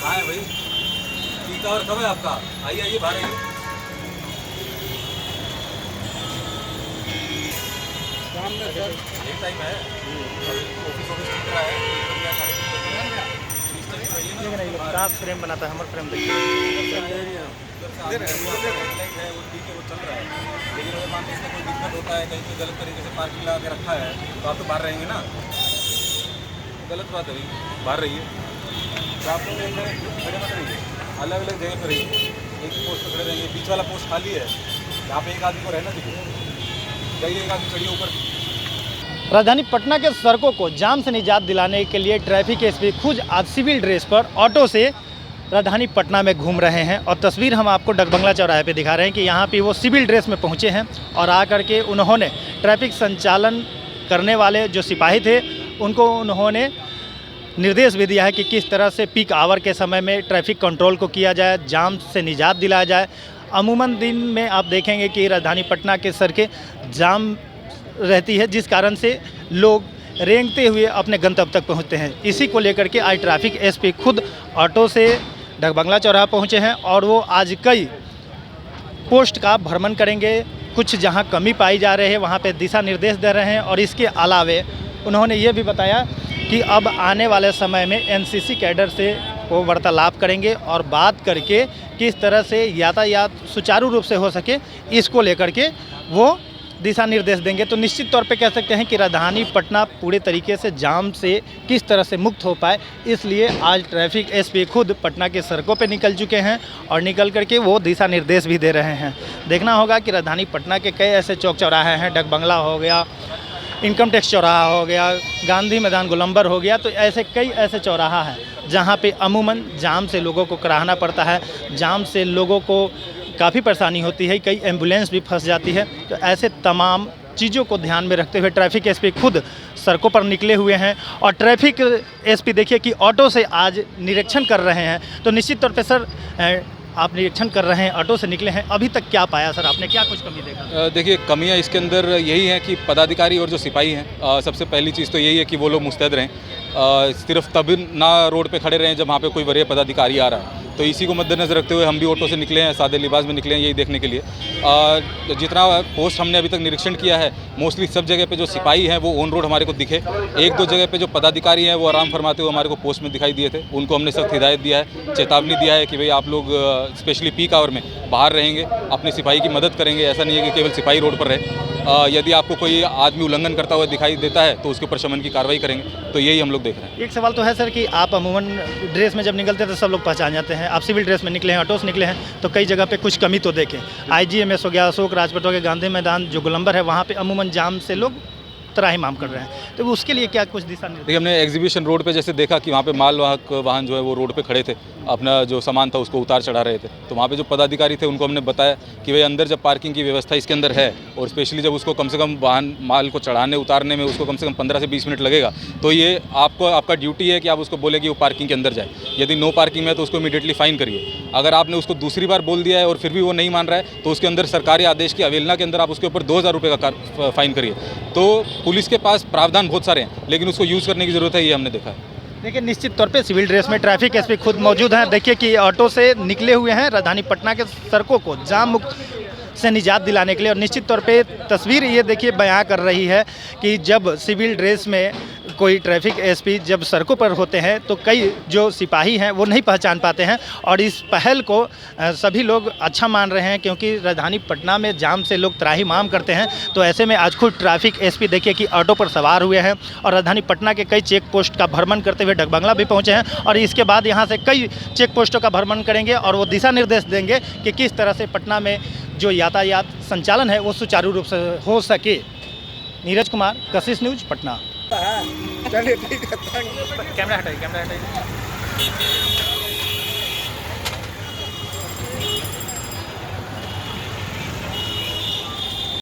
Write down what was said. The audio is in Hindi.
कहाँ है भाई? टीका और कब है आपका? आइए आइए बाहर आइए। यही टाइम है। ऑफिस ऑफिस चल रहा है। साफ फ्रेम बनाता है, हमारा फ्रेम देखिए। है वो ठीक है, वो चल रहा है। लेकिन अगर मान लीजिए कोई दिक्कत होता है, कहीं पे गलत तरीके से पार्किंग लगा के रखा है, तो आप तो बाहर रहेंगे ना। गलत बात है भाई, बाहर रहिए। तो आप लोग एक जगह खड़े मत रहिए, अलग अलग जगह पर रहिए। एक ही पोस्ट पर खड़े रहेंगे, बीच वाला पोस्ट खाली है, यहाँ पे एक आदमी को रहना चाहिए। जाइए, एक आदमी चढ़िए ऊपर। राजधानी पटना के सड़कों को जाम से निजात दिलाने के लिए ट्रैफिक एसपी खुद आज सिविल ड्रेस पर ऑटो से राजधानी पटना में घूम रहे हैं। और तस्वीर हम आपको डकबंगला चौराहे पे दिखा रहे हैं कि यहाँ पे वो सिविल ड्रेस में पहुँचे हैं और आकर के उन्होंने ट्रैफिक संचालन करने वाले जो सिपाही थे उनको उन्होंने निर्देश भी दिया है कि किस तरह से पीक आवर के समय में ट्रैफिक कंट्रोल को किया जाए, जाम से निजात दिलाया जाए। अमूमन दिन में आप देखेंगे कि राजधानी पटना के सड़कें जाम रहती है, जिस कारण से लोग रेंगते हुए अपने गंतव्य तक पहुंचते हैं। इसी को लेकर के आज ट्रैफिक एसपी खुद ऑटो से डकबंगला चौराहा पहुंचे हैं और वो आज कई पोस्ट का भ्रमण करेंगे। कुछ जहां कमी पाई जा रही है वहां पे दिशा निर्देश दे रहे हैं और इसके अलावे उन्होंने ये भी बताया कि अब आने वाले समय में एनसीसी कैडर से वो वार्तालाप करेंगे और बात करके किस तरह से यातायात सुचारू रूप से हो सके, इसको लेकर के वो दिशा निर्देश देंगे। तो निश्चित तौर पे कह सकते हैं कि राजधानी पटना पूरे तरीके से जाम से किस तरह से मुक्त हो पाए, इसलिए आज ट्रैफिक एसपी खुद पटना के सड़कों पे निकल चुके हैं और निकल करके वो दिशा निर्देश भी दे रहे हैं। देखना होगा कि राजधानी पटना के कई ऐसे चौक चौराहे हैं, डकबंगला हो गया, इनकम टैक्स चौराहा हो गया, गांधी मैदान गोलंबर हो गया, तो ऐसे कई ऐसे चौराहा हैं जहाँ पे अमूमन जाम से लोगों को कराहना पड़ता है, जाम से लोगों को काफ़ी परेशानी होती है, कई एम्बुलेंस भी फंस जाती है। तो ऐसे तमाम चीज़ों को ध्यान में रखते हुए ट्रैफिक एसपी खुद सड़कों पर निकले हुए हैं और ट्रैफिक एसपी देखिए कि ऑटो से आज निरीक्षण कर रहे हैं। तो निश्चित तौर पे सर आप निरीक्षण कर रहे हैं, ऑटो से निकले हैं, अभी तक क्या पाया सर आपने, क्या कुछ कमी देखा? देखिए, कमियां इसके अंदर यही हैं कि पदाधिकारी और जो सिपाही हैं, सबसे पहली चीज़ तो यही है कि वो लोग मुस्तैद रहें, सिर्फ तभी ना रोड पे खड़े रहें जब वहाँ पे कोई वरीय पदाधिकारी आ रहा है। तो इसी को मद्देनजर रखते हुए हम भी ऑटो से निकले हैं, सादे लिबास में निकले हैं, यही देखने के लिए। जितना पोस्ट हमने अभी तक निरीक्षण किया है, मोस्टली सब जगह पे जो सिपाही हैं वो ऑन रोड हमारे को दिखे। एक दो जगह पे जो पदाधिकारी हैं वो आराम फरमाते हुए हमारे को पोस्ट में दिखाई दिए थे, उनको हमने सख्त हिदायत दिया है, चेतावनी दिया है कि भाई आप लोग स्पेशली पीक आवर में बाहर रहेंगे, अपने सिपाही की मदद करेंगे। ऐसा नहीं है कि केवल सिपाही रोड पर रहे। यदि आपको कोई आदमी उल्लंघन करता हुआ दिखाई देता है तो उसके ऊपर शमन की कार्रवाई करेंगे। तो यही हम लोग देख रहे हैं। एक सवाल तो है सर कि आप अमूमन ड्रेस में जब निकलते हैं तो सब लोग पहचान जाते हैं, आप सिविल ड्रेस में निकले हैं, ऑटो से निकले हैं, तो कई जगह पे कुछ कमी तो देखें। आईजीएमएस हो गया, अशोक राजपथ हो गया, गांधी मैदान जो गोलंबर है वहाँ पे अमूमन जाम से लोग त्राहिमाम कर रहे हैं, तो उसके लिए क्या कुछ दिशा निर्देश? देखिए, हमने एग्जीबिशन रोड पे जैसे देखा कि वहाँ पे मालवाहक वाहन जो है वो रोड पे खड़े थे, अपना जो सामान था उसको उतार चढ़ा रहे थे। तो वहाँ पे जो पदाधिकारी थे उनको हमने बताया कि भाई अंदर जब पार्किंग की व्यवस्था इसके अंदर है और स्पेशली जब उसको कम से कम वाहन माल को चढ़ाने उतारने में उसको कम से कम 15 से 20 मिनट लगेगा, तो ये आपका ड्यूटी है कि आप उसको बोले कि वो पार्किंग के अंदर जाए। यदि नो पार्किंग है तो उसको इमीडिएटली फाइन करिए। अगर आपने उसको दूसरी बार बोल दिया है और फिर भी वो नहीं मान रहा है तो उसके अंदर सरकारी आदेश की अवहेलना के अंदर आप उसके ऊपर 2000 रुपये का फाइन करिए। तो पुलिस के पास प्रावधान बहुत सारे हैं, लेकिन उसको यूज़ करने की ज़रूरत है, ये हमने देखा है। देखिए, निश्चित तौर पे सिविल ड्रेस में ट्रैफिक एसपी खुद मौजूद हैं। देखिए कि ऑटो से निकले हुए हैं राजधानी पटना के सड़कों को जाम मुक्त से निजात दिलाने के लिए। और निश्चित तौर पे तस्वीर ये देखिए बयां कर रही है कि जब सिविल ड्रेस में कोई ट्रैफिक एसपी जब सड़कों पर होते हैं तो कई जो सिपाही हैं वो नहीं पहचान पाते हैं और इस पहल को सभी लोग अच्छा मान रहे हैं, क्योंकि राजधानी पटना में जाम से लोग त्राहिमाम करते हैं। तो ऐसे में आज खुद ट्रैफिक एसपी देखिए कि ऑटो पर सवार हुए हैं और राजधानी पटना के कई चेक पोस्ट का भ्रमण करते हुए डकबंगला भी पहुँचे हैं और इसके बाद यहाँ से कई चेक पोस्टों का भ्रमण करेंगे और वो दिशा निर्देश देंगे कि किस तरह से पटना में जो यातायात संचालन है वो सुचारू रूप से हो सके। नीरज कुमार, कशिश न्यूज, पटना। चलिए ठीक है, कैमरा हटाइए, कैमरा हटाइए।